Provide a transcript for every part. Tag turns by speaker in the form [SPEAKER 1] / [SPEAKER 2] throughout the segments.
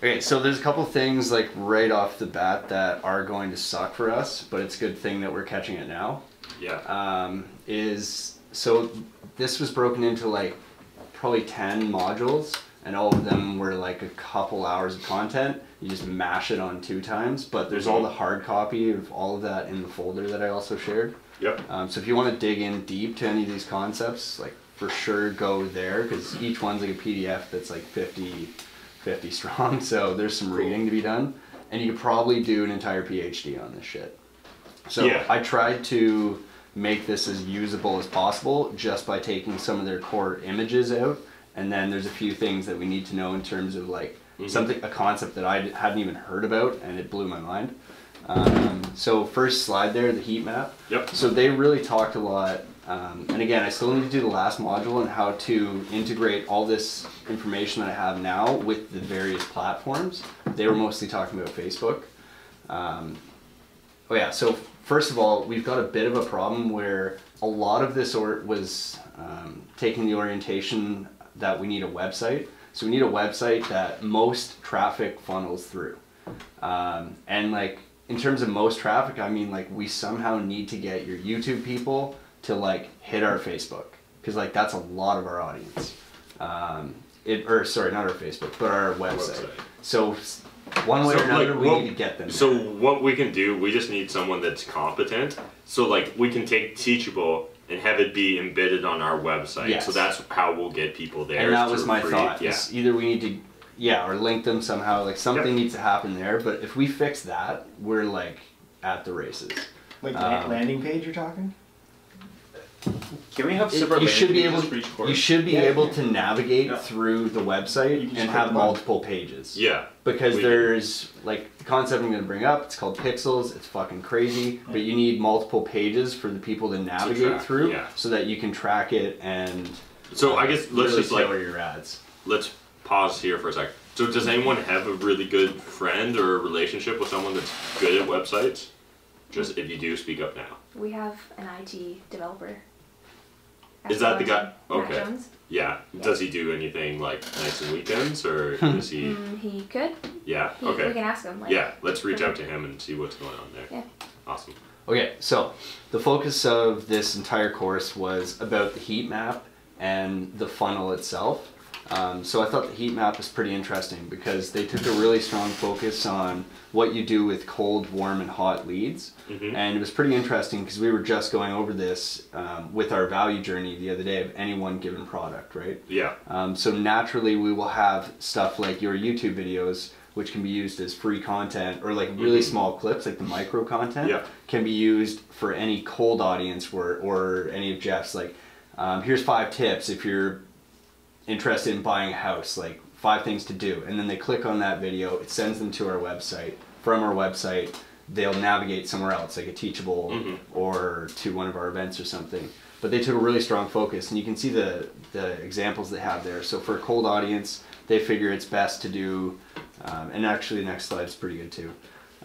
[SPEAKER 1] Okay, so there's a couple things like right off the bat that are going to suck for us, but it's a good thing that we're catching it now.
[SPEAKER 2] Yeah.
[SPEAKER 1] So this was broken into like probably 10 modules, and all of them were like a couple hours of content. You just mash it on 2 times, but there's all the hard copy of all of that in the folder that I also shared.
[SPEAKER 2] Yep.
[SPEAKER 1] So if you want to dig in deep to any of these concepts, like for sure go there, because each one's like a PDF that's like 50 strong, so there's some reading to be done, and you could probably do an entire PhD on this shit. So yeah. I tried to make this as usable as possible just by taking some of their core images out, and then there's a few things that we need to know in terms of like a concept that I hadn't even heard about, and it blew my mind. So first slide there, the heat map.
[SPEAKER 2] Yep.
[SPEAKER 1] So they really talked a lot, and again, I still need to do the last module on how to integrate all this information that I have now with the various platforms. They were mostly talking about Facebook. Oh yeah, so first of all, we've got a bit of a problem where a lot of this was taking the orientation that we need a website. So we need a website that most traffic funnels through. And like, in terms of most traffic, I mean like we somehow need to get your YouTube people to like hit our Facebook, because like that's a lot of our audience. Sorry, not our Facebook, but our website. So one way or another, we need to get them.
[SPEAKER 2] So what we can do, we just need someone that's competent. So like we can take Teachable and have it be embedded on our website. Yes. So that's how we'll get people there.
[SPEAKER 1] And that was my thought.
[SPEAKER 2] Yeah.
[SPEAKER 1] Either we need to, or link them somehow. Like something needs to happen there. But if we fix that, we're like at the races.
[SPEAKER 3] Like landing page, you're talking?
[SPEAKER 4] Can we have separate
[SPEAKER 1] you should be able
[SPEAKER 4] for each course?
[SPEAKER 1] You should be able to navigate through the website and have multiple pages.
[SPEAKER 2] Yeah.
[SPEAKER 1] Because there's like the concept I'm going to bring up. It's called pixels. It's fucking crazy, but you need multiple pages for the people to navigate through, so that you can track it and.
[SPEAKER 2] So I guess let's
[SPEAKER 1] really
[SPEAKER 2] just like
[SPEAKER 1] your ads.
[SPEAKER 2] Let's pause here for a second. So does anyone have a really good friend or a relationship with someone that's good at websites? Just if you do, speak up now.
[SPEAKER 5] We have an IT developer.
[SPEAKER 2] Is that the guy? Okay.
[SPEAKER 5] Matt Jones.
[SPEAKER 2] Yeah. Does he do anything like nights and weekends, or does he?
[SPEAKER 5] He could.
[SPEAKER 2] Yeah. Okay.
[SPEAKER 5] We can ask him. Like,
[SPEAKER 2] yeah. Let's reach out to him and see what's going on there.
[SPEAKER 5] Yeah.
[SPEAKER 2] Awesome.
[SPEAKER 1] Okay, so the focus of this entire course was about the heat map and the funnel itself. So I thought the heat map was pretty interesting because they took a really strong focus on what you do with cold, warm, and hot leads. And it was pretty interesting because we were just going over this with our value journey the other day of any one given product, right?
[SPEAKER 2] Yeah.
[SPEAKER 1] So naturally we will have stuff like your YouTube videos, which can be used as free content, or like really small clips, like the micro content, can be used for any cold audience or any of Jeff's, like, here's 5 tips if you're interested in buying a house, like 5 things to do, and then they click on that video, it sends them to our website. From our website, they'll navigate somewhere else, like a Teachable or to one of our events or something. But they took a really strong focus, and you can see the examples they have there. So for a cold audience, they figure it's best to do, and actually the next slide is pretty good too.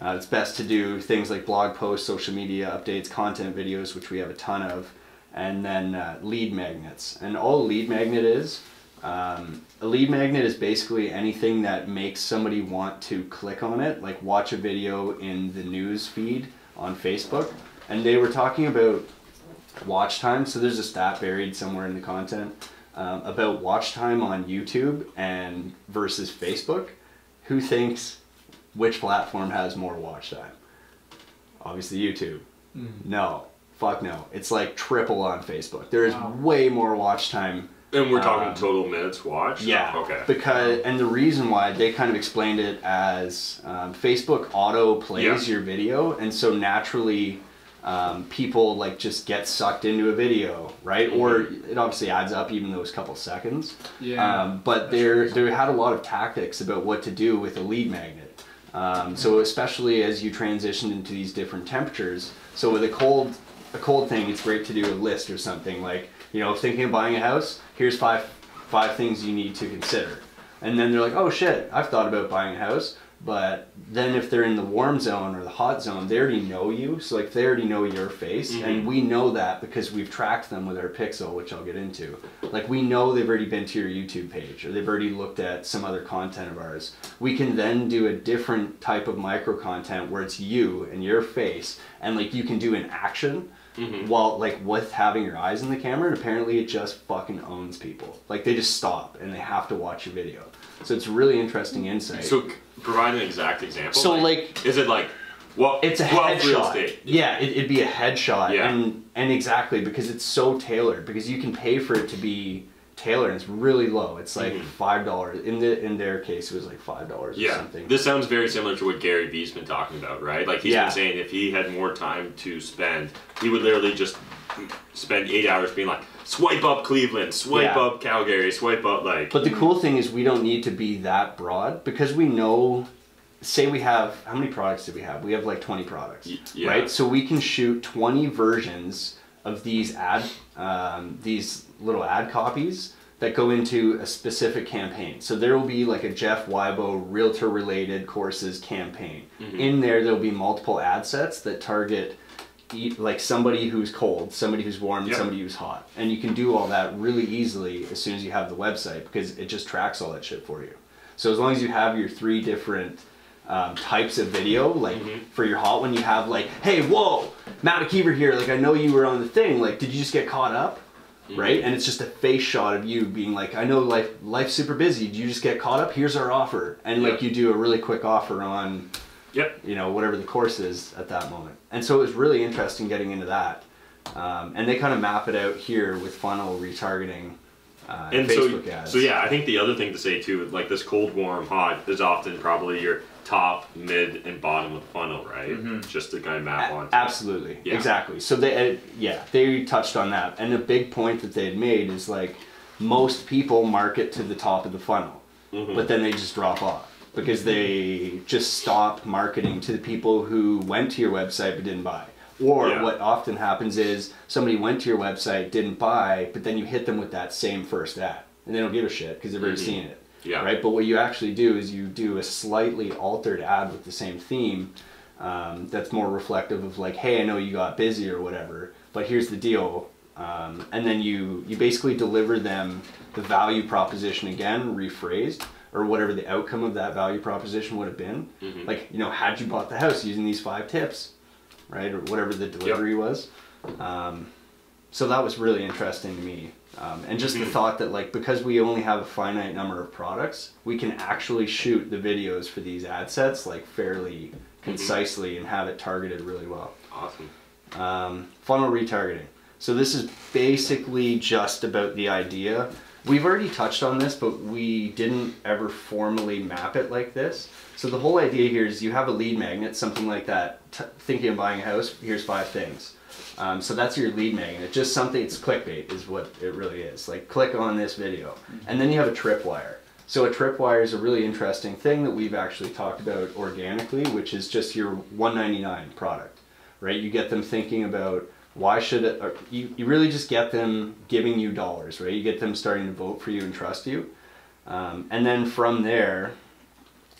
[SPEAKER 1] It's best to do things like blog posts, social media updates, content videos, which we have a ton of, and then lead magnets. And all a lead magnet is, a lead magnet is basically anything that makes somebody want to click on it, like watch a video in the news feed on Facebook. And they were talking about watch time, so there's a stat buried somewhere in the content about watch time on YouTube and versus Facebook. Who thinks which platform has more watch time? Obviously YouTube. No, fuck no. It's like triple on Facebook. There is way more watch time.
[SPEAKER 2] And we're talking total minutes watched?
[SPEAKER 1] Yeah.
[SPEAKER 2] Okay.
[SPEAKER 1] Because, and the reason why, they kind of explained it as Facebook auto plays your video, and so naturally people like just get sucked into a video, right? Or it obviously adds up even those couple seconds. Yeah. But they had a lot of tactics about what to do with a lead magnet. So especially as you transition into these different temperatures. So with a cold thing, it's great to do a list or something like, you know, thinking of buying a house, here's five things you need to consider. And then they're like, oh shit, I've thought about buying a house, But then if they're in the warm zone or the hot zone, they already know you. So like they already know your face, and we know that because we've tracked them with our pixel, which I'll get into. Like we know they've already been to your YouTube page, or they've already looked at some other content of ours. We can then do a different type of micro content where it's you and your face, and like you can do an action while like with having your eyes in the camera, and apparently it just fucking owns people. Like they just stop and they have to watch your video. So it's really interesting insight.
[SPEAKER 2] So provide an exact example.
[SPEAKER 1] So like
[SPEAKER 2] is it like, well,
[SPEAKER 1] it's a
[SPEAKER 2] headshot. Real estate.
[SPEAKER 1] Yeah, it'd be a headshot.
[SPEAKER 2] Yeah.
[SPEAKER 1] And exactly, because it's so tailored, because you can pay for it to be tailored, and it's really low. It's like $5. In their case, it was like $5 or something.
[SPEAKER 2] This sounds very similar to what Gary Vee's been talking about, right? Like he's been saying if he had more time to spend, he would literally just spend 8 hours being like, swipe up Cleveland, swipe up Calgary, swipe up like.
[SPEAKER 1] But the cool thing is we don't need to be that broad, because we know, say we have, how many products do we have? We have like 20 products, right? So we can shoot 20 versions of these these little ad copies that go into a specific campaign. So there will be like a Jeff Wybo realtor related courses campaign. In there, there'll be multiple ad sets that target like somebody who's cold, somebody who's warm, somebody who's hot. And you can do all that really easily as soon as you have the website, because it just tracks all that shit for you. So as long as you have your 3 different types of video, like for your hot one, you have like, hey, whoa, Matt McKeever here, like I know you were on the thing, like did you just get caught up? Right? And it's just a face shot of you being like, I know life's super busy, did you just get caught up? Here's our offer. And like you do a really quick offer on you know, whatever the course is at that moment. And so it was really interesting getting into that. And they kind of map it out here with funnel retargeting and Facebook ads.
[SPEAKER 2] So yeah, I think the other thing to say too, like this cold, warm, hot is often probably your top, mid, and bottom of the funnel, right? Just to kind of map on.
[SPEAKER 1] Absolutely, exactly. So they touched on that. And a big point that they had made is like most people market to the top of the funnel, but then they just drop off, because they just stop marketing to the people who went to your website but didn't buy. Or what often happens is somebody went to your website, didn't buy, but then you hit them with that same first ad, and they don't give a shit because they've already seen it. Right? But what you actually do is you do a slightly altered ad with the same theme that's more reflective of like, hey, I know you got busy or whatever, but here's the deal. And then you basically deliver them the value proposition again, rephrased, or whatever the outcome of that value proposition would have been. Like, you know, had you bought the house using these 5 tips, right? Or whatever the delivery was. So that was really interesting to me. And just the thought that like, because we only have a finite number of products, we can actually shoot the videos for these ad sets like fairly concisely and have it targeted really well.
[SPEAKER 2] Awesome.
[SPEAKER 1] Funnel retargeting. So this is basically just about the idea. We've already touched on this, but we didn't ever formally map it like this. So the whole idea here is you have a lead magnet, something like that, thinking of buying a house, here's 5 things. So that's your lead magnet, just something, it's clickbait is what it really is. Like click on this video. And then you have a tripwire. So a tripwire is a really interesting thing that we've actually talked about organically, which is just your $1.99 product, right? You get them thinking about, why should it, you really just get them giving you dollars, right? You get them starting to vote for you and trust you. And then from there,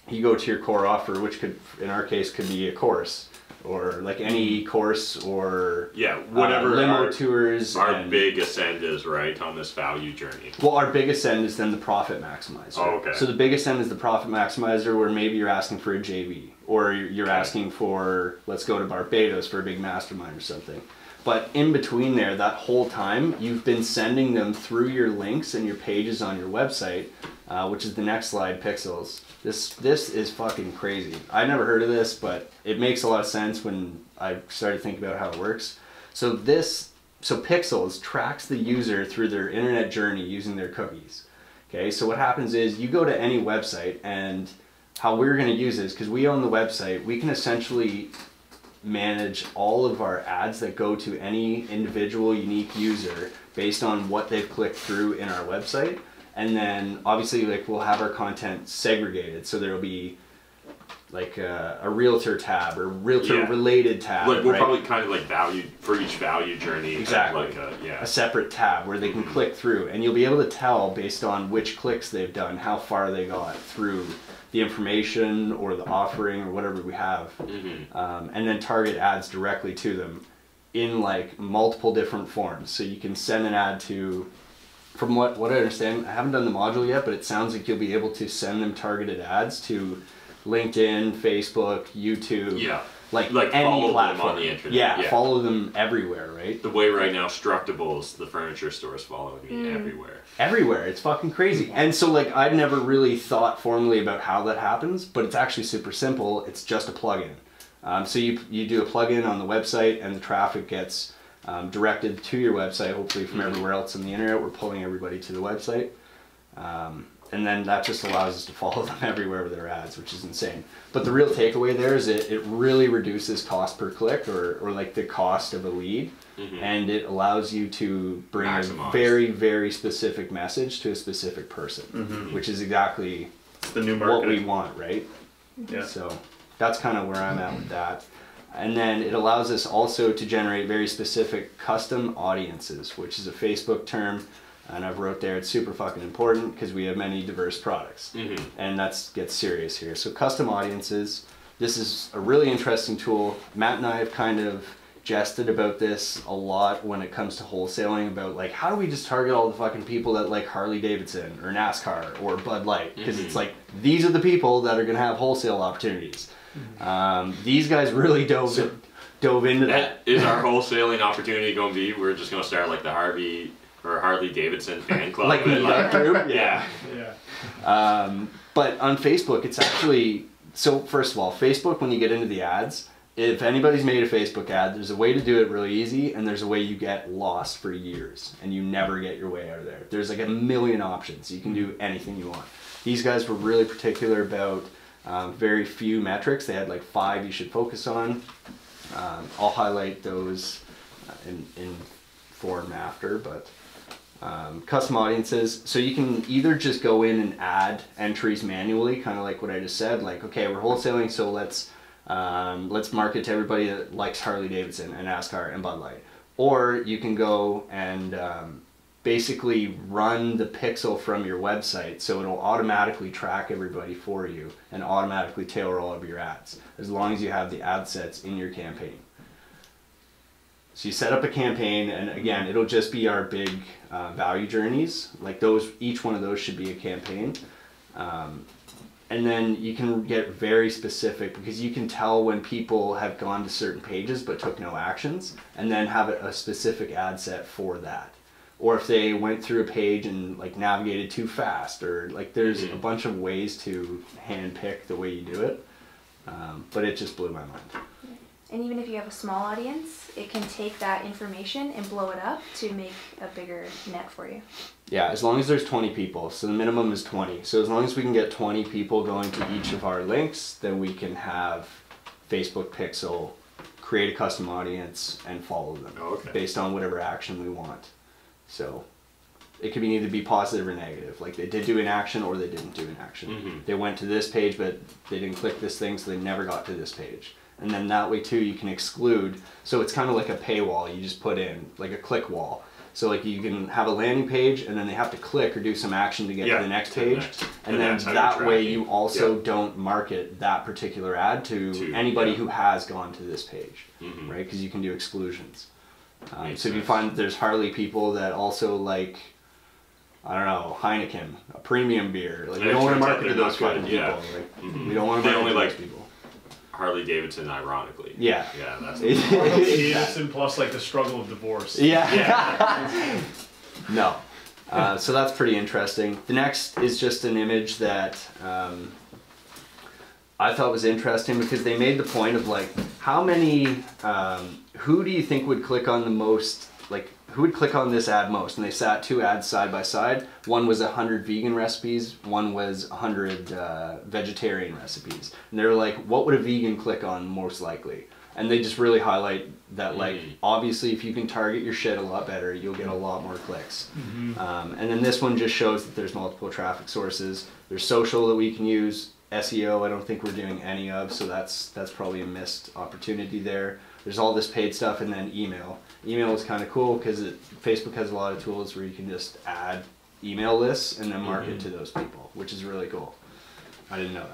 [SPEAKER 1] you go to your core offer, which could, in our case, could be a course, or like any course, or
[SPEAKER 2] whatever
[SPEAKER 1] limo tours.
[SPEAKER 2] Our big ascend is, right, on this value journey.
[SPEAKER 1] Well, our big ascend is then the profit maximizer.
[SPEAKER 2] Oh, okay.
[SPEAKER 1] So the big ascend is the profit maximizer, where maybe you're asking for a JV, or you're asking for, let's go to Barbados for a big mastermind or something. But in between there, that whole time, you've been sending them through your links and your pages on your website, which is the next slide, pixels. This is fucking crazy. I never heard of this, but it makes a lot of sense when I started thinking about how it works. So Pixels tracks the user through their internet journey using their cookies. Okay, so what happens is you go to any website, and how we're going to use this, because we own the website, we can essentially manage all of our ads that go to any individual unique user based on what they've clicked through in our website. And then obviously like we'll have our content segregated, so there'll be like a realtor tab or realtor related tab.
[SPEAKER 2] Like we'll probably kind of like value for each value journey.
[SPEAKER 1] Exactly.
[SPEAKER 2] Like
[SPEAKER 1] a separate tab where they can click through, and you'll be able to tell based on which clicks they've done how far they got through the information or the offering or whatever we have, and then target ads directly to them in like multiple different forms. So you can send an ad to, from what I understand, I haven't done the module yet, but it sounds like you'll be able to send them targeted ads to LinkedIn, Facebook, YouTube, like any
[SPEAKER 2] follow
[SPEAKER 1] platform.
[SPEAKER 2] them on the internet.
[SPEAKER 1] Yeah, follow them everywhere, right?
[SPEAKER 2] The way right now Structables, the furniture store, is following me everywhere. Everywhere.
[SPEAKER 1] It's fucking crazy. And so like I'd never really thought formally about how that happens, but it's actually super simple. It's just a plugin. So you do a plugin on the website, and the traffic gets directed to your website, hopefully from everywhere else on the internet. We're pulling everybody to the website. And then that just allows us to follow them everywhere with their ads, which is insane. But the real takeaway there is it really reduces cost per click, or like the cost of a lead. And it allows you to bring a very, very specific message to a specific person, which is exactly
[SPEAKER 6] the new
[SPEAKER 1] what we want, right?
[SPEAKER 6] Yeah.
[SPEAKER 1] So that's kind of where I'm at with that. And then it allows us also to generate very specific custom audiences, which is a Facebook term. And I've wrote there, it's super fucking important because we have many diverse products. And that gets serious here. So custom audiences, this is a really interesting tool. Matt and I have kind of jested about this a lot when it comes to wholesaling, about like, how do we just target all the fucking people that like Harley Davidson or NASCAR or Bud Light? Because it's like, these are the people that are going to have wholesale opportunities. These guys really dove into that.
[SPEAKER 2] Is our wholesaling opportunity going to be, we're just going to start like the Harley Davidson fan club?
[SPEAKER 1] Like the group?
[SPEAKER 2] Yeah.
[SPEAKER 1] But on Facebook, it's actually, so first of all, Facebook, when you get into the ads, if anybody's made a Facebook ad, there's a way to do it really easy, and there's a way you get lost for years and you never get your way out of there. There's like a million options. You can do anything you want. These guys were really particular about very few metrics. They had like 5 you should focus on. I'll highlight those in form after, but custom audiences. So you can either just go in and add entries manually, kind of like what I just said, like, okay, we're wholesaling, so let's market to everybody that likes Harley Davidson and NASCAR and Bud Light. Or you can go and basically run the pixel from your website, so it'll automatically track everybody for you and automatically tailor all of your ads, as long as you have the ad sets in your campaign. So you set up a campaign, and again, it'll just be our big value journeys. Like those, each one of those should be a campaign. And then you can get very specific, because you can tell when people have gone to certain pages but took no actions, and then have a specific ad set for that. Or if they went through a page and like navigated too fast, or like there's a bunch of ways to hand pick the way you do it. But it just blew my mind.
[SPEAKER 5] And even if you have a small audience, it can take that information and blow it up to make a bigger net for you.
[SPEAKER 1] Yeah, as long as there's 20 people. So the minimum is 20. So as long as we can get 20 people going to each of our links, then we can have Facebook Pixel create a custom audience and follow them based on whatever action we want. So it could either be positive or negative. Like they did do an action or they didn't do an action. They went to this page, but they didn't click this thing, so they never got to this page. And then that way too, you can exclude. So it's kind of like a paywall you just put in, like a click wall. So like you can have a landing page, and then they have to click or do some action to get to the next page. And then that way you also don't market that particular ad to anybody who has gone to this page, right? Because you can do exclusions. So if you find that there's Harley people that also like, I don't know, Heineken, a premium beer, like we don't want to market to those kind of people. Like, we don't want to market to those people.
[SPEAKER 2] Harley Davidson, ironically.
[SPEAKER 1] Yeah.
[SPEAKER 2] Yeah, that's
[SPEAKER 6] Harley Davidson plus like the struggle of divorce.
[SPEAKER 1] Yeah. No. So that's pretty interesting. The next is just an image that I thought was interesting, because they made the point of like, how many, who do you think would click on the most, like who would click on this ad most? And they sat 2 ads side by side. One was 100 vegan recipes, one was 100 vegetarian recipes. And they were like, what would a vegan click on most likely? And they just really highlight that, like, obviously if you can target your shit a lot better, you'll get a lot more clicks. And then this one just shows that there's multiple traffic sources. There's social that we can use. SEO, I don't think we're doing any of, so that's probably a missed opportunity there. There's all this paid stuff, and then email. Email is kind of cool because Facebook has a lot of tools where you can just add email lists and then market to those people, which is really cool. I didn't know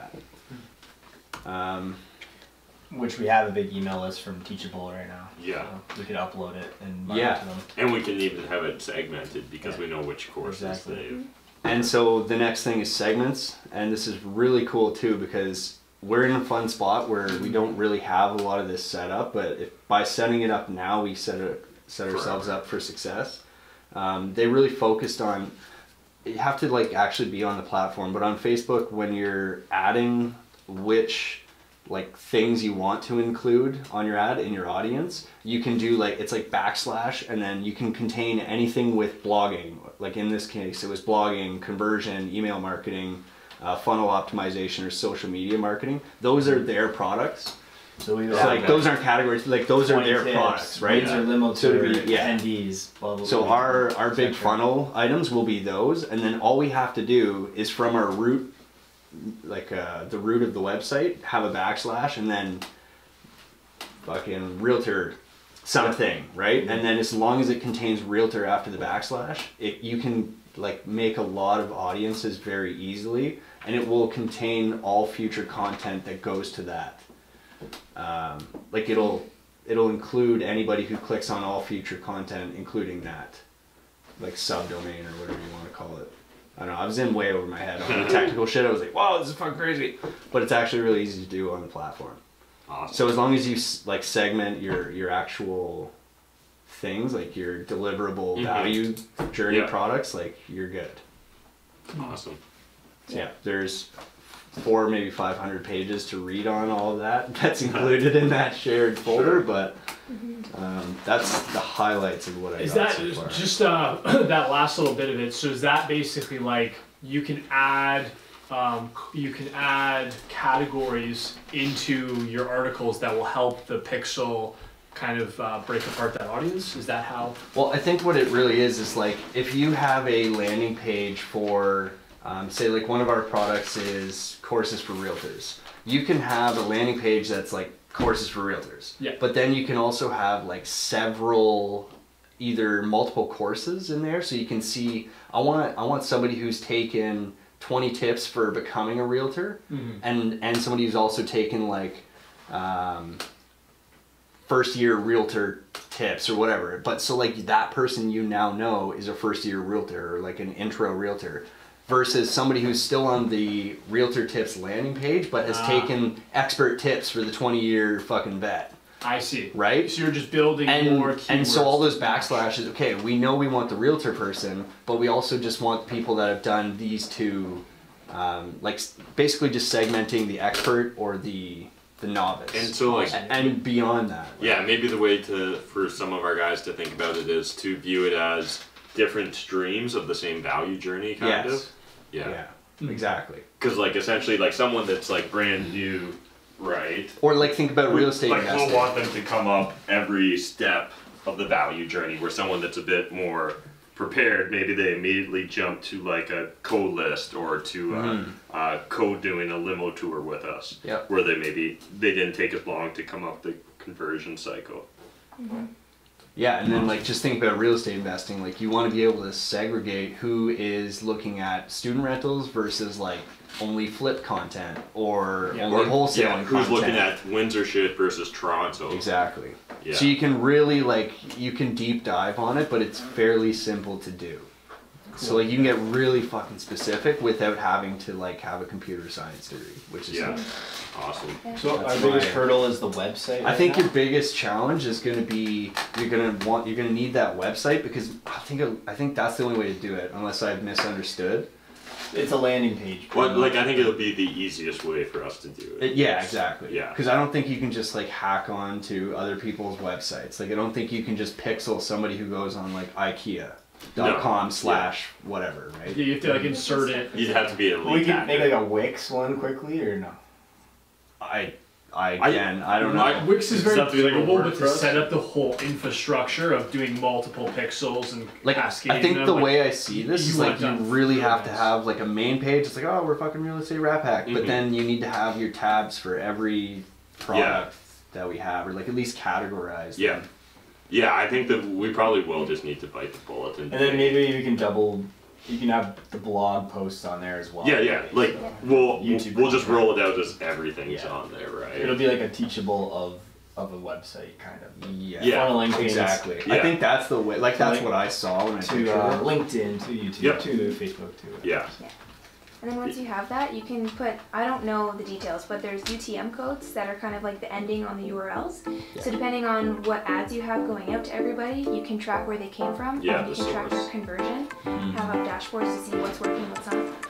[SPEAKER 1] that.
[SPEAKER 3] Which we have a big email list from Teachable right now.
[SPEAKER 2] Yeah.
[SPEAKER 3] So we could upload it and
[SPEAKER 1] Yeah.
[SPEAKER 3] it to them.
[SPEAKER 2] And we can even have it segmented because we know which courses
[SPEAKER 3] Exactly.
[SPEAKER 2] they've.
[SPEAKER 1] And so the next thing is segments, and this is really cool too because we're in a fun spot where we don't really have a lot of this set up, but if by setting it up now we set ourselves up for success. They really focused on, you have to like actually be on the platform, but on Facebook when you're adding which like things you want to include on your ad in your audience, you can do like, it's like / and then you can contain anything with blogging. Like in this case, it was blogging, conversion, email marketing, funnel optimization, or social media marketing. Those are their products.
[SPEAKER 3] So we
[SPEAKER 1] like those aren't categories, like those are their
[SPEAKER 3] tips,
[SPEAKER 1] products, right?
[SPEAKER 3] These are limo
[SPEAKER 1] So
[SPEAKER 3] tour
[SPEAKER 1] it'd be- yeah.
[SPEAKER 3] attendees, blah, blah,
[SPEAKER 1] So
[SPEAKER 3] blah,
[SPEAKER 1] our big
[SPEAKER 3] etc.
[SPEAKER 1] funnel items will be those, and then all we have to do is from our root, like the root of the website, have a / and then fucking realtor something, right? And then as long as it contains realtor after the / you can like make a lot of audiences very easily, and it will contain all future content that goes to that. Like it'll include anybody who clicks on all future content, including that, like subdomain or whatever you want to call it. I don't know, I was in way over my head on the technical shit. I was like, wow, this is fucking crazy. But it's actually really easy to do on the platform.
[SPEAKER 2] Awesome.
[SPEAKER 1] So as long as you like segment your actual things, like your deliverable value journey products, like you're good.
[SPEAKER 2] Awesome.
[SPEAKER 1] So yeah, there's 400, maybe 500 pages to read on all of that. That's included in that shared folder, but that's the highlights of what I
[SPEAKER 6] Is
[SPEAKER 1] got
[SPEAKER 6] that
[SPEAKER 1] so far.
[SPEAKER 6] just that last little bit of it? So is that basically like you can add categories into your articles that will help the pixel kind of break apart that audience? Is that how?
[SPEAKER 1] Well, I think what it really is like if you have a landing page for, say like one of our products is courses for realtors. You can have a landing page that's like courses for realtors.
[SPEAKER 6] Yeah.
[SPEAKER 1] But then you can also have like several, either multiple courses in there, so you can see, I want somebody who's taken 20 tips for becoming a realtor, and somebody who's also taken like first year realtor tips or whatever. But so like that person you now know is a first year realtor or like an intro realtor, versus somebody who's still on the realtor tips landing page but has taken expert tips for the 20-year fucking vet.
[SPEAKER 6] I see.
[SPEAKER 1] Right?
[SPEAKER 6] So you're just building more keywords.
[SPEAKER 1] And so all those / okay, we know we want the realtor person, but we also just want people that have done these two, like basically just segmenting the expert or the novice.
[SPEAKER 2] And so like,
[SPEAKER 1] and beyond that.
[SPEAKER 2] yeah, maybe the way for some of our guys to think about it is to view it as different streams of the same value journey, kind of.
[SPEAKER 1] Yeah, exactly.
[SPEAKER 2] Because like essentially like someone that's like brand new, right?
[SPEAKER 1] Or like think about real estate
[SPEAKER 2] Like
[SPEAKER 1] investing.
[SPEAKER 2] we'll want them to come up every step of the value journey, where someone that's a bit more prepared, maybe they immediately jump to like a code list or to code doing a limo tour with us.
[SPEAKER 1] Yep.
[SPEAKER 2] Where they didn't take as long to come up the conversion cycle.
[SPEAKER 1] Yeah, and then like just think about real estate investing. Like you want to be able to segregate who is looking at student rentals versus like only flip content or only wholesaling content.
[SPEAKER 2] Who's looking at Windsor shit versus Toronto.
[SPEAKER 1] Exactly.
[SPEAKER 2] Yeah.
[SPEAKER 1] So you can really like, you can deep dive on it, but it's fairly simple to do. So like you can get really fucking specific without having to like have a computer science degree, which is
[SPEAKER 2] awesome.
[SPEAKER 3] So
[SPEAKER 1] That's
[SPEAKER 3] our biggest
[SPEAKER 1] my-
[SPEAKER 3] hurdle is the website.
[SPEAKER 1] I think your biggest challenge is going to be you're going to need that website, because I think that's the only way to do it, unless I've misunderstood.
[SPEAKER 3] It's a landing page.
[SPEAKER 2] Well, like I think it'll be the easiest way for us to do it.
[SPEAKER 1] Yeah, exactly.
[SPEAKER 2] Yeah.
[SPEAKER 1] Because I don't think you can just like hack on to other people's websites. Like I don't think you can just pixel somebody who goes on like IKEA.com/whatever, right?
[SPEAKER 6] Yeah, you have to like insert it.
[SPEAKER 2] You'd have to be a lead
[SPEAKER 3] We can
[SPEAKER 2] hacker.
[SPEAKER 3] make like a Wix one quickly, or no?
[SPEAKER 1] I don't know.
[SPEAKER 6] Wix is very
[SPEAKER 2] Does that have to be like a
[SPEAKER 6] capable, but to
[SPEAKER 2] WordPress?
[SPEAKER 6] set up the whole infrastructure of doing multiple pixels and
[SPEAKER 1] Like
[SPEAKER 6] cascading
[SPEAKER 1] I think
[SPEAKER 6] them,
[SPEAKER 1] the
[SPEAKER 6] like,
[SPEAKER 1] way I see this
[SPEAKER 6] you
[SPEAKER 1] is
[SPEAKER 6] want
[SPEAKER 1] like you
[SPEAKER 6] done
[SPEAKER 1] really have to
[SPEAKER 6] fast.
[SPEAKER 1] have like a main page. It's like, oh, we're fucking real estate rap hack, but then you need to have your tabs for every product that we have, or like at least categorize them.
[SPEAKER 2] Yeah, I think that we probably will just need to bite the bullet
[SPEAKER 3] And then maybe we can double You can have the blog posts on there as well.
[SPEAKER 2] Yeah. Like we'll just roll it out as everything's
[SPEAKER 3] Yeah.
[SPEAKER 2] on there, right?
[SPEAKER 3] It'll be like a teachable of a website kind of.
[SPEAKER 2] Yeah.
[SPEAKER 3] Funneling things
[SPEAKER 1] Exactly.
[SPEAKER 2] Yeah.
[SPEAKER 1] I think that's the way. Like that's
[SPEAKER 3] Like,
[SPEAKER 1] what I saw when I
[SPEAKER 3] to
[SPEAKER 1] pictured it.
[SPEAKER 3] LinkedIn, to YouTube,
[SPEAKER 2] Yep.
[SPEAKER 3] to Facebook, to
[SPEAKER 2] Yeah.
[SPEAKER 5] And then once you have that, you can put, I don't know the details, but there's UTM codes that are kind of like the ending on the URLs. So depending on what ads you have going out to everybody, you can track where they came from.
[SPEAKER 2] Yeah,
[SPEAKER 5] and you
[SPEAKER 2] the
[SPEAKER 5] can track
[SPEAKER 2] source.
[SPEAKER 5] their conversion, have up dashboards to see what's working, what's not.